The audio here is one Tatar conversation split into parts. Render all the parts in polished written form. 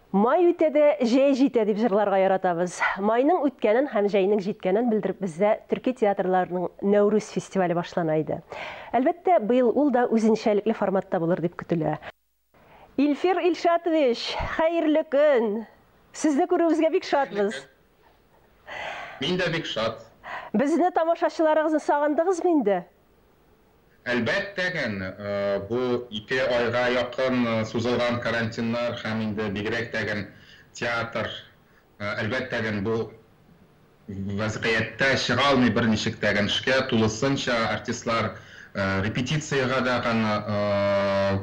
Май үтәде, жәй җитә дип җырларга яратабыз. Майның үткәнен һәм җәйнең җиткәнен белдереп бездә төрки театрларының Нәүрүз фестивале башлана иде. Әлбәттә, быел ул да үзенчәлекле форматта булыр дип көтелә. Илфир Илшатович, хәерле көн. Сезне күрүебезгә бик шатбыз. Мин дә бик шат. Безне тамашачыларыгызны сагындыгызмы инде? Әлбәттә, бу 2 айга якын сузылган карантиннар һәм инде бигрәк тә театр әлбәттә бу вазгыятьтә чыга алмый берничек тә эшкә тулысынча артистлар репетицияга да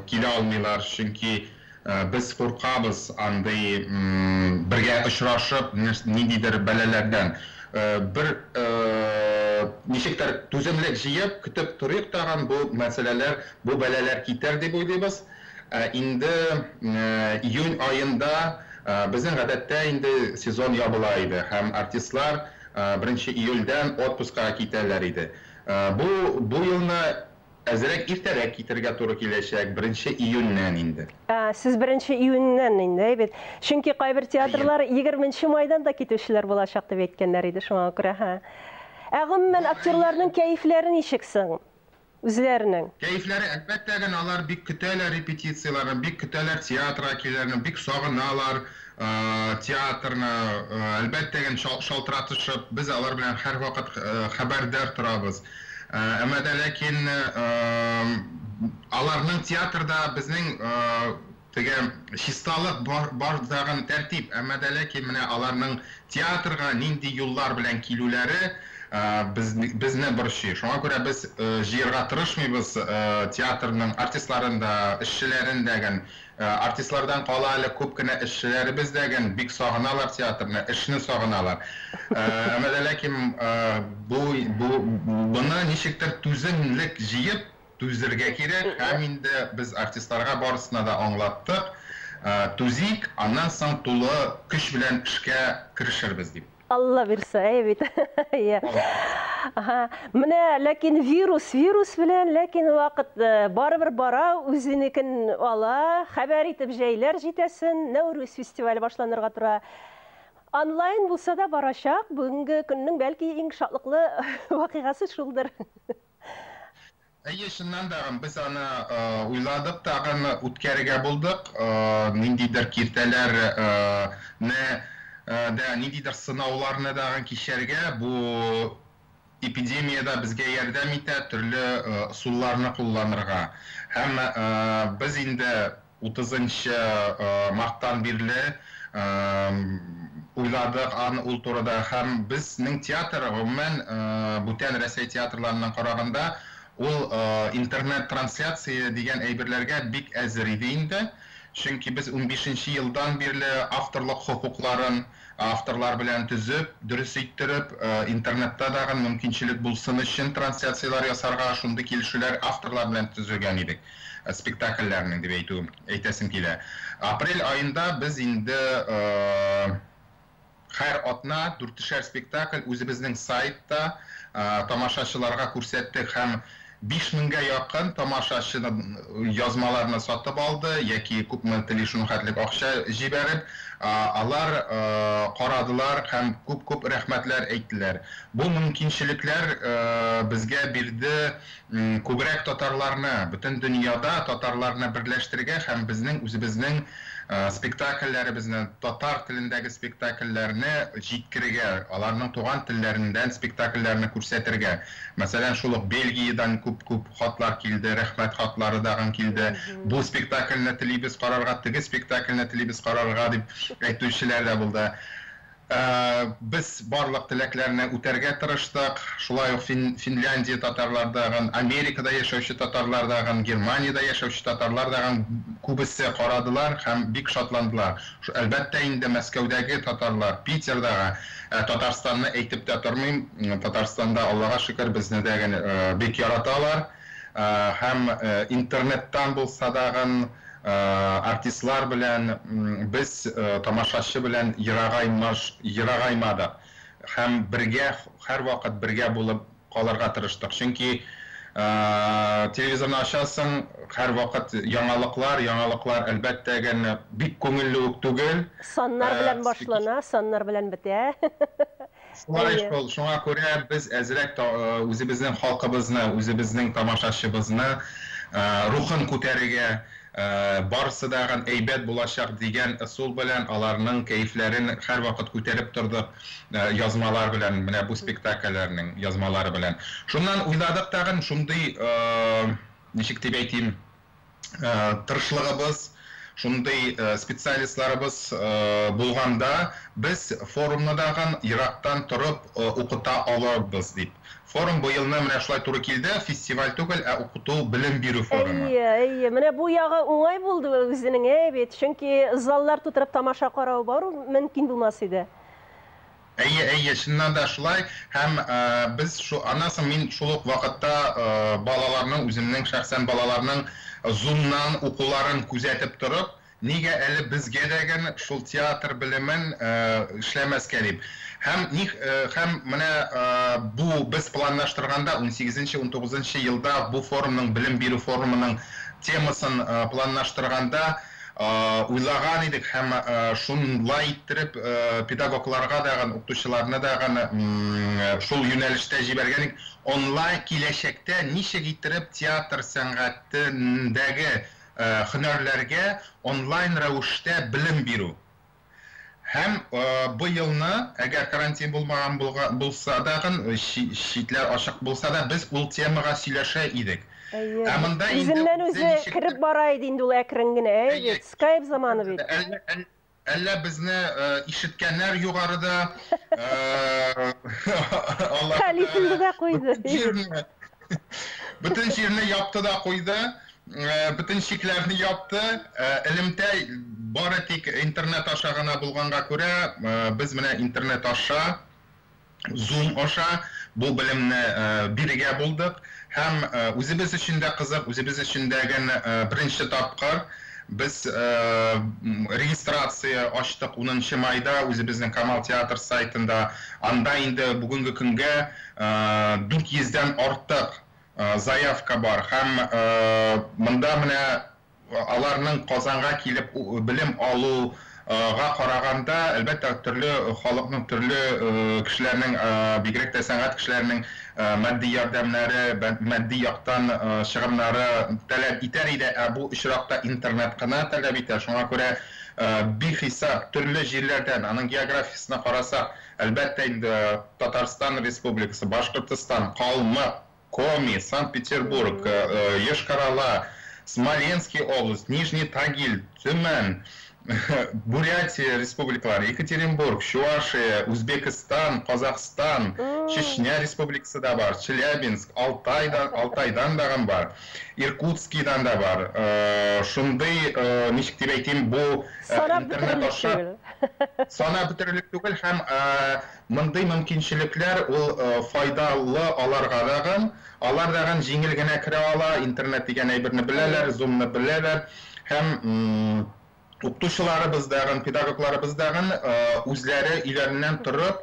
килә алмыйлар, чөнки без куркабыз андый бергә очрашып ниндидер бәлаләрдән. Bir nişekler tüzümlük jiyip, kütüp turuyuk tağın bu meseleler, bu bələlər kiter diye uyluyuz. İndi iyun ayında bizim гадәттә indi sezon yabılaydı. Hem artistlar 1 iyuldan отпускка kiterler idi. Bu yılını әзірәк иртәрәк китергә туры киләчәк 1 июньнән инде. Сез 1 июньнән инде, әйбәт. Чөнки кайбер театрлар 20 майдан да китүчеләр булачак дип әйткәннәр иде, шуңа күрә. Гомумән актерларның кәефләре ничек соң? Үзләренең. Кәефләре әлбәттә алар бик көтәләр репетицияләрне, бик көтәләр театрга килергәне, бик сагыналар театрны, әлбәттә шалтыратышып, без алар белән һәрвакыт хәбәрдар торабыз. Әмма дә ләкин аларның театрда безнең чисталык бар дигән тәртип, әмма дә ләкин менә аларның театрга нинди юллар белән килүләре безне борчый. Шуңа күрә без җыярга тырышмыйбыз театрның артистларын да, эшчеләрен дә. Артистлардан кала әле күп кенә эшчеләребез дә бик сагыналар театрны, эшне сагыналар. Әмма дә ләкин буны ничектер түземлек җыеп түзергә кирәк. Һәм инде без артистларга барысына да аңлаттык. Түзик, аннан соң тулы көч белән эшкә керешербез дип. Алла бирсә, әйбит. Менә ләкин вирус белән, ләкин вакыт барыбер бара, үзенекен ала, хәбәр итеп җәйләр җитәсен, Нәүрүз фестивале башланырга тора. Онлайн булса да барачак, бүгенге көннең бәлки иң шатлыклы вакыйгасы шулдыр. Шуннан да без аны уйладык, тагын үткәрергә булдык. Ниндидер киртәләр ниндидер сынауларны да кичәргә, бу эпидемияда безгә ярдәм итә, төрле усулларны кулланырга. Һәм без инде 30 марттан бирле уйладык аны ул турыда. Һәм безнең театр гомумән бүтән Россия театрларынан караганда ул интернет-трансляция дигән әйберләргә бик әзер иде инде. Чөнки без 15 елдан бирле авторлык хукукларын авторлар белән төзеп, дөрес иттереп, интернетта да мөмкинчелек булсын өчен трансляциялар ясарга шундый килешүләр авторлар белән төзегән идек. Спектакльләрне дип әйтәсем килә. Апрель ayында без инде һәр атна 4 спектакль үзебезнең сайтта тамашачыларга күрсәттек һәм 5000-гә якын тамашачы язмаларны сатып алды, яки күпме телефон хәтлек акча җибәреп, алар карадылар һәм күп рәхмәтләр әйттеләр. Бу мөмкинчелекләр безгә бирде күбрәк татарларны, бөтен дөньяда татарларны берләштерергә һәм безнең үзебезнең спектакльләребезне, татар телендәге спектакльләрне җиткерергә, аларның туган телләрендән спектакльләрне күрсәтергә. Мәсәлән, шул ук Бельгиядән күп хатлар килде, рәхмәт хатлары да килде. Бу спектакльне телибез карарга, теге спектакльне телибез карарга дип әйтүчеләр дә булды. Biz барлык теләкләрне үтәргә тырыштык. Шулай ук Финляндия татарлардагы, Америкада яшәүче татарлардагы, Германиядә яшәүче татарлардагы күбесе карадылар һәм бик шатландылар. Әлбәттә инде Мәскәүдәге татарлар, Питердагы, Татарстанны әйтеп тә тормыйм. Татарстанда Аллага шөкер безне дә бик яраталар. Һәм интернеттан булса дагы артистлар белән без тамашачы белән ерагаймадык. Һәм бергә һәрвакыт бергә булып калырга тырыштык. Чөнки Телевизорны ачасың, һәр вакыт яңалыклар әлбәттә генә бик күңелле үк түгел. Саннар белән башлана, саннар белән бетә. Шуңа күрә без әзрәк үзебезнең халкыбызны, үзебезнең тамашачыбызны рухын күтәрергә, барысы да әйбәт булачак дигән ысул белән аларның кәефләрен һәр вакыт күтәреп тордык язмалар белән, менә бу спектакльләрнең язмалары белән. Шуннан уйладык тагын шундый, ничек дип әйтим, тырышлыгыбыз, шундый специалистларыбыз булганда, без форумны дагы ерактан торып укыта алабыз дип. Форум бу елны менә шулай туры килде, фестиваль түгел, укыту, белем бирү форумы. Менә бу ягы уңай булды үзенең, бит, чөнки заллар тутырып тамаша карау бару мөмкин булмас иде. Шуннан да шулай, һәм без анасын мин шул ук вакытта балаларның, үземнең шәхсән балаларның Zoom-нан укуларын күзәтеп торып, нигә әле безгә дәгән шул театр белемен эшләмәскә дип. Һәм менә бу без планлаштырганда 18-19 елда бу форумның, белем бирү форумының темасын планлаштырганда уйлаган идек, һәм шунлай иттереп педагогларга дагы, укытучыларны дагы шул юнәлештә җибәргән, онлайн киләчәктә ничек иттереп театр сәнгатендәге һөнәрләргә онлайн рәвештә белем бирү. Һәм бу елны, әгәр карантин булмаган булса дагы, читләр ачык булса да, без ул темага сөйләшә идек. Үзеннән үзе кирип бара иде инде ул әкрен генә, Skype заманы бит. Әллә безне ишеткәннәр югарыда Хәлифелне дә куйды. Бөтен җирне япты да куйды. Bütün şiklerini yaptı. Elimde bari tek internet aşağı gana bulganга күрә, biz менә internet aşağı, Zoom aşağı bu bilimni birgә булдык. Һәм үзебез өчен дә кызык, үзебез өчен дә беренче тапкыр biz registratsiya ачтык 10 майда үзебезнең Камал театр сайтында. Анда инде бүгенге көнгә 400-дән артык заявка бар. Һәм монда менә аларның Казанга килеп белем алуга караганда, әлбәттә төрле халыкның, төрле кешеләрнең, бигрәк тә сәнгать кешеләренең матди ярдәмнәре, матди яктан чыгымнары таләп итәр иде, бу очракта интернет кына таләп итә. Шуңа күрә бихисап төрле җирләрдән, аның географиясына карасак, әлбәттә инде Татарстан Республикасы, Башкортстан, Калмык, Коми, Санкт-Петербург, Йошкар-Ола, Смоленский область, Нижний Тагил, Тюмень, Бурятия республикалары, Екатеринбург, Чувашия, Узбекистан, Казахстан, Чечня республикасы да бар, Челябинск, Алтайдан да бар, Иркутскийдан да бар. Шундый, ничек дип әйтим, бу интернет аша сана бөтерлек түгел, һәм мондый мөмкинчелекләр ул файдалы аларга дагы. Алар дагы җиңел генә керә ала, интернет дигән әйберне беләләр, Zoom-ны беләләр, һәм укытучыларыбыз дагы, педагогларыбыз дагы үзләре өйләреннән торып,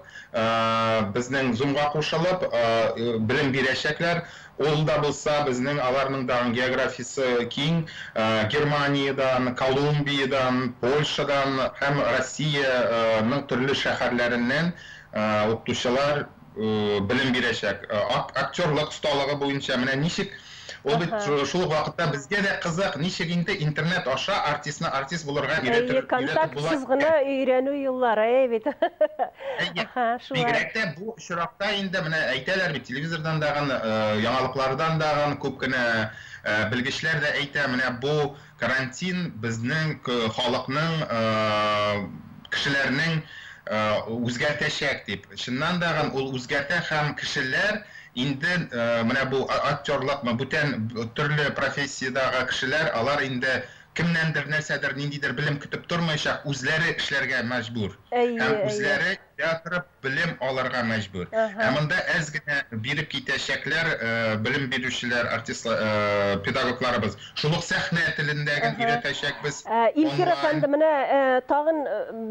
безнең Zoom-га кушылып, белем бирәчәкләр. Ул да булса, безнең аларның да географиясы киң, Германиядан, Колумбиядан, Польшадан һәм Россиянең төрле шәһәрләреннән укытучылар белем бирәчәк. Актерлык осталыгы буенча менә ничек ул бит шул вакытта безгә дә кызык, ничек инде интернет аша артистны артист булырга өйрәтеп була. Контактсыз гына өйрәнү юллары, бит. Бигрәк тә бу очракта инде менә әйтәләр бит, телевизордан дагы, яңалыклардан дагы күп кенә белгечләр дә әйтә, менә бу карантин безнең халыкның, кешеләрнең үзгәртәчәк дип. Чыннан да ул үзгәртә, һәм кешеләр инде менә бу актерлык, бүтән төрле профессиядагы кешеләр, алар инде кемнәндер нәрсәдер, ниндидер белем көтеп тормыйча, үзләре эшләргә мәҗбүр. Һәм үзләре театрып белем алырга мәҗбүр. Һәм монда әз генә биреп китәчәкләр белем бирүчеләр, артистлар, педагогларыбыз. Шул ук сәхнә телендәге өйрәтәчәкбез. Илфир әфәнде, менә тагын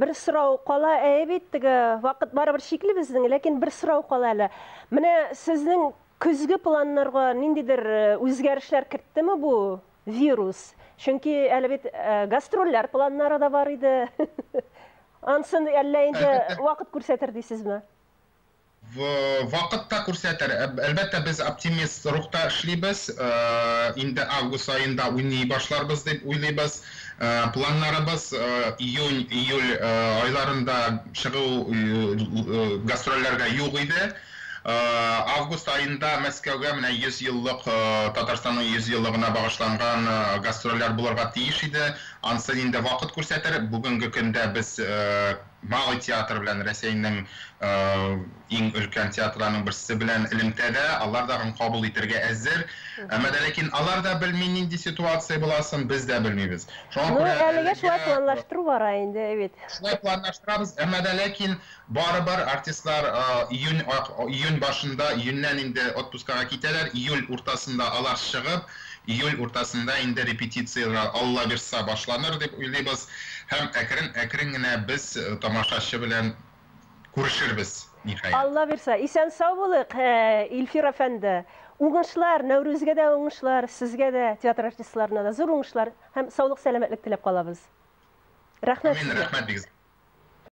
бер сорау кала, бит, теге вакыт барыбер шикле безнең, ләкин бер сорау кала әле. Менә сезнең Күзге планнарга ниндидер үзгәрешләр кертеме бу вирус? Чөнки әле бит гастрольләр планнары да бар иде. Ансын әллә инде вакыт күрсәтер дисезме? Вакытта күрсәтер. Әлбәттә без оптимист рухта эшлибез. Инде август айында уйный башларбыз дип уйлыйбыз. Планнарыбыз июнь-июль айларында чыгу гастрольләргә юк иде. Август ayında Мәскәүгә менә 100 еллык Татарстанның 100 еллыгына багышланган гастрольләр булырга тиеш иде. Ансын инде вакыт күрсәтер. Бүгенге көндә без Малый театр белән Россиянең иң өлкән театрларның берсе белән элемтәдә, алар да кабул итәргә әзер. Әмма ләкин алар да белми нинди ситуация буласын, без дә белмибез. Шуңа күрә әлегә шулай планлаштыру бара инде, бит. Шулай планлаштырабыз, әмма ләкин барыбер артистлар июнь башында, июньнән инде отпускага китәләр, июль уртасында алар чыгып, июль уртасында инде репетициялар Алла бирсә башланыр дип уйлыйбыз. Һәм әкрен генә без тамашачы белән күрешербез. Алла бирсә, исән сау булык, Илфир әфәнде. Уңышлар, Нәүрүзгә дә уңышлар, сезгә дә, театр артистларына да зур уңышлар һәм саулык, сәламәтлек теләп калабыз. Рәхмәт. Рәхмәт бик.